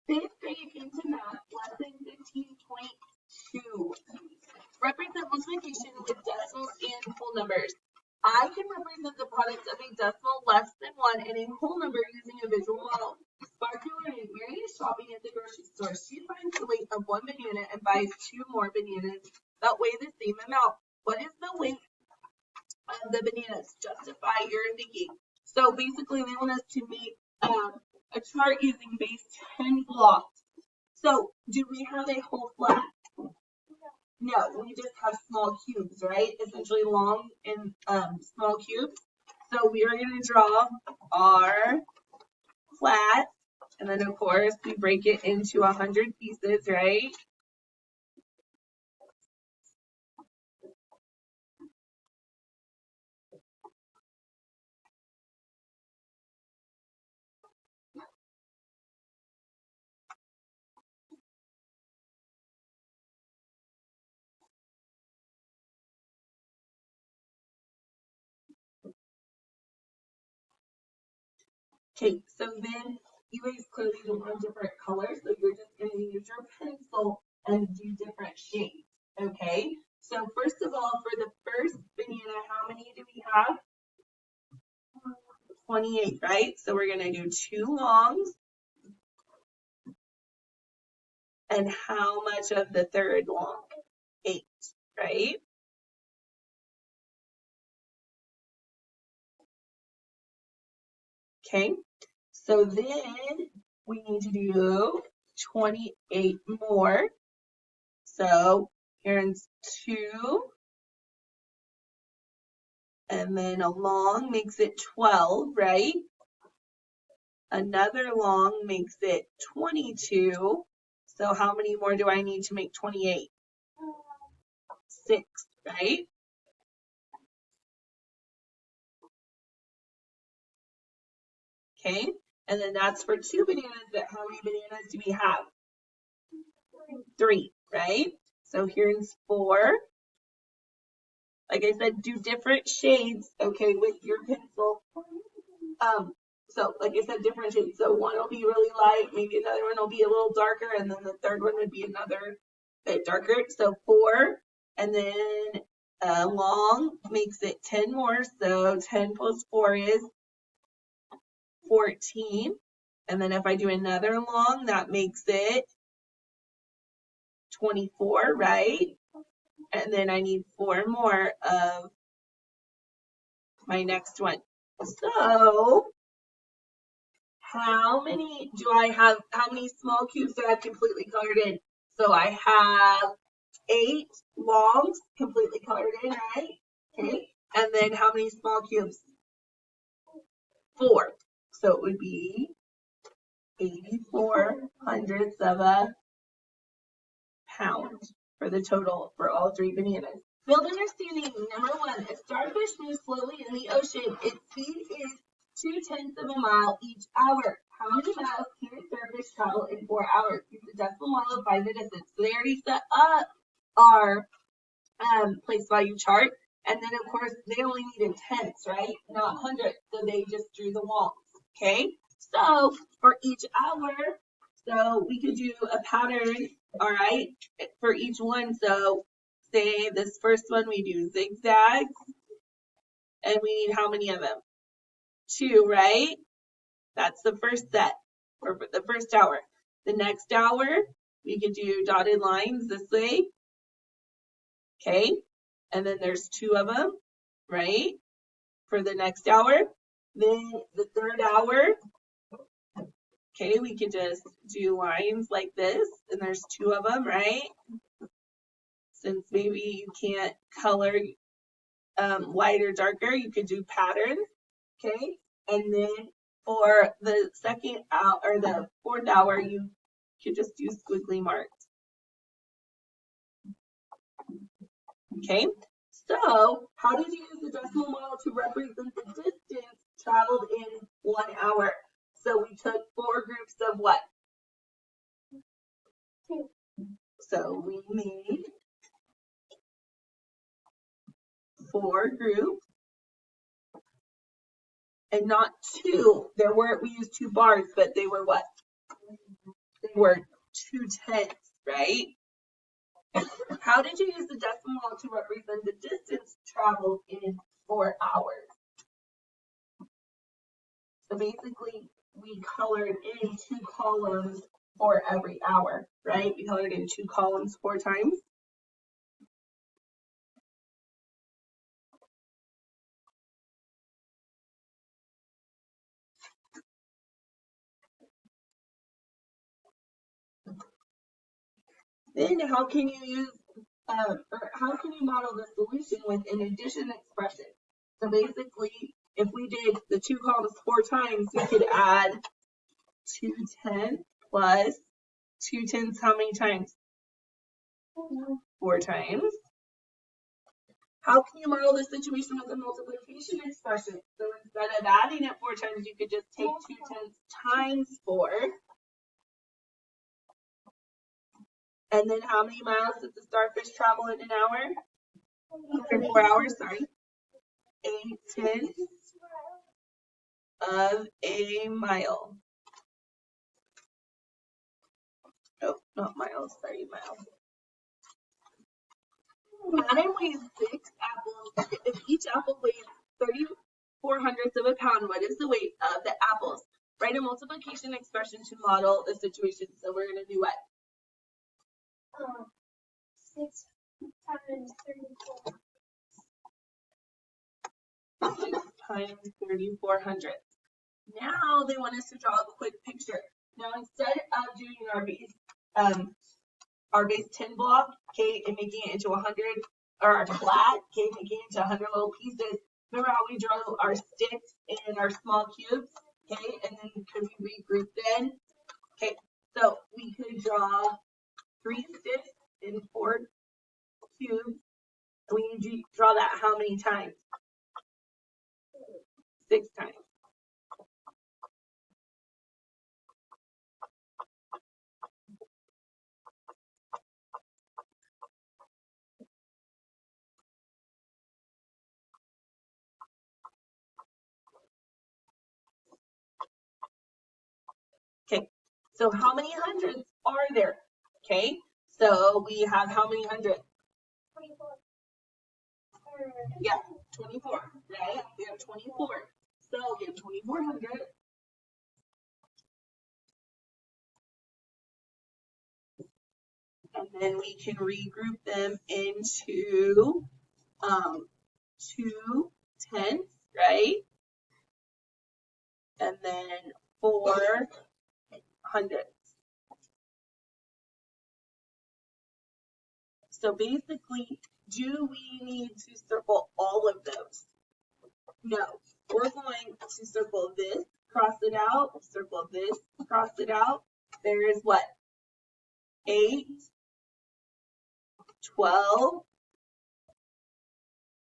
Fifth grade into math, lesson 15.2. Represent multiplication with decimals and whole numbers. I can represent the product of a decimal less than 1 and a whole number using a visual model. Sparkler and Mary is shopping at the grocery store. She finds the weight of 1 banana and buys 2 more bananas that weigh the same amount. What is the weight of the bananas? Justify your thinking. So basically, they want us to make a chart using base 10 blocks. So do we have a whole flat? No, we just have small cubes, right? Essentially long and small cubes. So we are going to draw our flat, and then of course we break it into 100 pieces, right? Okay, so then you guys clearly don't have different colors, so you're just going to use your pencil and do different shades, okay? So first of all, for the first banana, how many do we have? 28, right? So we're going to do 2 longs. And how much of the third long? 8, right? Okay, so then we need to do 28 more. So here's 2, and then a long makes it 12, right? Another long makes it 22. So how many more do I need to make 28? 6, right? Okay, and then that's for 2 bananas, but how many bananas do we have? 3, right? So here's 4. Like I said, do different shades, okay, with your pencil. So like I said, different shades. So one will be really light, maybe another one will be a little darker, and then the third one would be another bit darker. So 4, and then long makes it 10 more. So 10 plus 4 is 14. And then if I do another long, that makes it 24, right? And then I need 4 more of my next one. So how many do I have? How many small cubes do I have completely colored in? So I have 8 longs completely colored in, right? Okay. And then how many small cubes? 4. So it would be 84 hundredths of a pound for the total for all 3 bananas. Build understanding. Number 1, a starfish moves slowly in the ocean. Its speed is 0.2 of a mile each hour. How many miles can a starfish travel in 4 hours? Use the decimal model, find the distance. So they already set up our place value chart. And then, of course, they only needed tenths, right? Not hundredths. So they just drew the longs. Okay? So for each hour, so we could do a pattern, all right, for each one. So say this first one we do zigzags, and we need how many of them? 2, right? That's the first set, or for the first hour. The next hour, we could do dotted lines this way, okay? And then there's 2 of them, right? For the next hour. Then the third hour, okay, we could just do lines like this, and there's 2 of them, right? Since maybe you can't color light or darker, you could do patterns, okay? And then for the second hour, or the fourth hour, you could just do squiggly marks. Okay, so how did you use the decimal model to represent the distance traveled in 1 hour? So we took 4 groups of what? 2. So we made 4 groups, and not 2. We used 2 bars, but they were what? They they were 2/10, right? How did you use the decimal to represent the distance traveled in 4 hours? So basically, we colored in 2 columns for every hour, right? We colored in 2 columns 4 times. Then how can you use, or how can you model the solution with an addition expression? So basically, if we did the 2 columns 4 times, we could add 2/10 plus 2/10 how many times? 4 times. How can you model this situation with a multiplication expression? So instead of adding it 4 times, you could just take 2/10 times 4. And then how many miles does the starfish travel in an hour? Or 4 hours, sorry. 8/10 of a mile. Oh, not miles, sorry, miles. Adam weighs 6 apples. If each apple weighs 34 hundredths of a pound, what is the weight of the apples? Write a multiplication expression to model the situation. So we're going to do what? 6 times 34. 6 times 3400. Now they want us to draw a quick picture. Now instead of doing our base 10 block, okay, and making it into 100, or our flat, okay, making it into 100 little pieces. Remember how we draw our sticks and our small cubes, okay, and then could we regroup then? Okay, so we could draw 3 sticks and 4 cubes. We need to draw that how many times? 6 times. Okay, so how many hundreds are there? Okay, so we have how many hundreds? 24. Yeah, 24, right? We have 24. So we have 2400. And then we can regroup them into 2/10, right? And then 4 hundredths. So basically, do we need to circle all of those? No. We're going to circle this, cross it out, circle this, cross it out. There is what? 8, 12,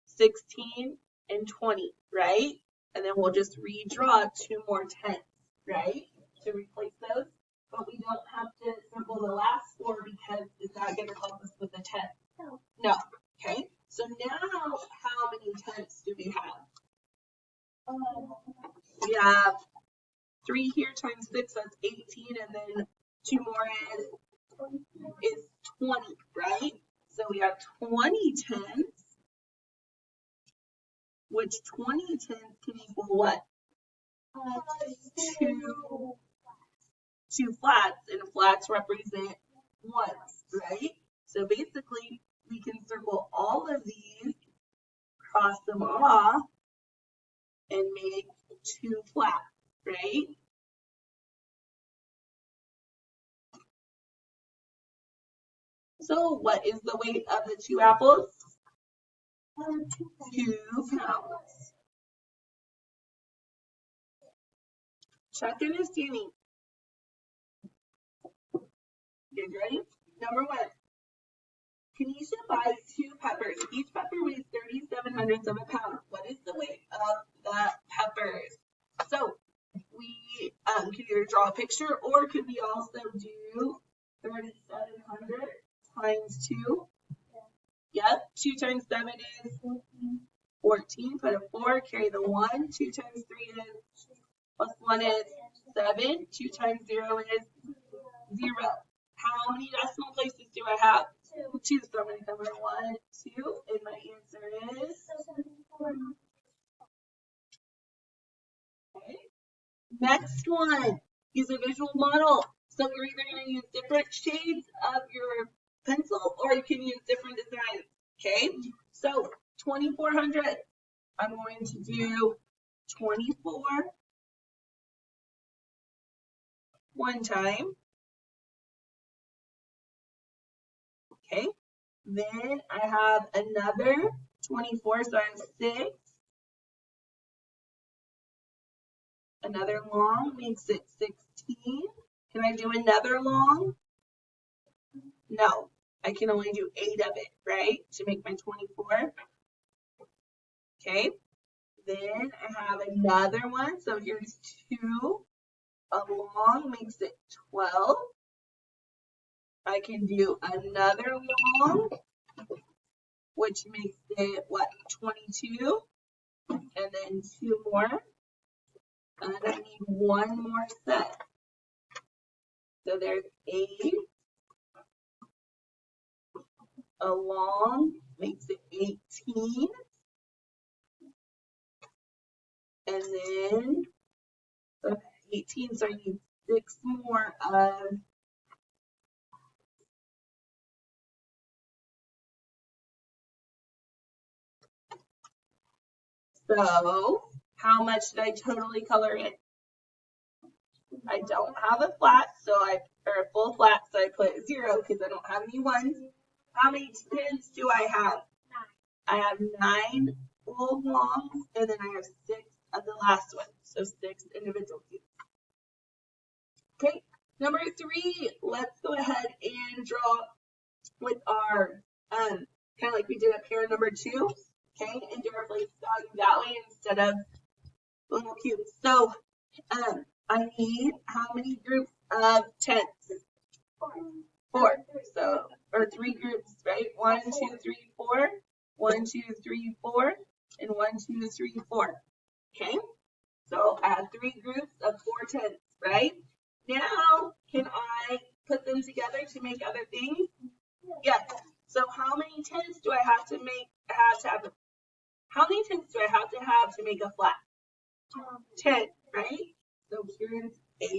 16, and 20, right? And then we'll just redraw 2 more 10s, right? To replace those. But we don't have to circle the last 4 because it's not going to help us with the 10. No. Okay. So now how many 10s do we have? We have 3 here times 6, that's 18, and then 2 more is 20, right? So we have 20 10s, which 20 10s can equal what? 2 flats, and flats represent ones, right? So basically, we can circle all of these, cross them off, and make 2 flats, right? So what is the weight of the 2 apples? 2 pounds. Check understanding. You ready? Number 1. Kenesha buys 2 peppers. Each pepper weighs 37 hundredths of a pound. What is the weight of the peppers? So we could either draw a picture, or could we also do 3,700 times 2? Yep, 2 times 7 is 14. Put a 4, carry the 1. 2 times 3 is, plus 1 is 7. 2 times 0 is 0. model. So you're either going to use different shades of your pencil or you can use different designs. Okay, so 2400. I'm going to do 24 one time. Okay, then I have another 24, so I have 6. Another long makes it 16. Can I do another long? No, I can only do 8 of it, right, to make my 24. Okay, then I have another one, so here's 2. A long makes it 12. I can do another long, which makes it, what, 22? And then 2 more. And I need 1 more set. So there's 8. A long makes it 18. And then 18, so I need 6 more of so how much did I totally color in? I don't have a flat, or a full flat, so I put 0 because I don't have any ones. How many 10s do I have? 9. I have 9 full longs, and then I have 6 of the last one, so 6 individual cubes. Okay, number 3, let's go ahead and draw with our, kind of like we did up here, number 2, okay, and do our place value that way instead of little cubes. So, I need how many groups of 10s? 4. So, or 3 groups, right? 1, 2, 3, 4. 1, 2, 3, 4. And 1, 2, 3, 4. Okay? So, I have 3 groups of 4 10s, right? Now, can I put them together to make other things? Yes. So, how many 10s do I have to make? How many 10s do I have to make a flat? 10, right? So here's 8,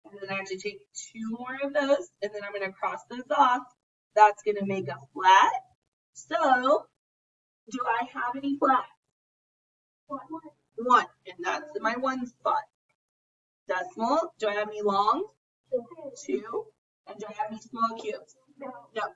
and then I have to take 2 more of those, and then I'm going to cross those off. That's going to make a flat. So, do I have any flats? 1, and that's my 1 spot. Decimal, do I have any long? 2, and do I have any small cubes? No.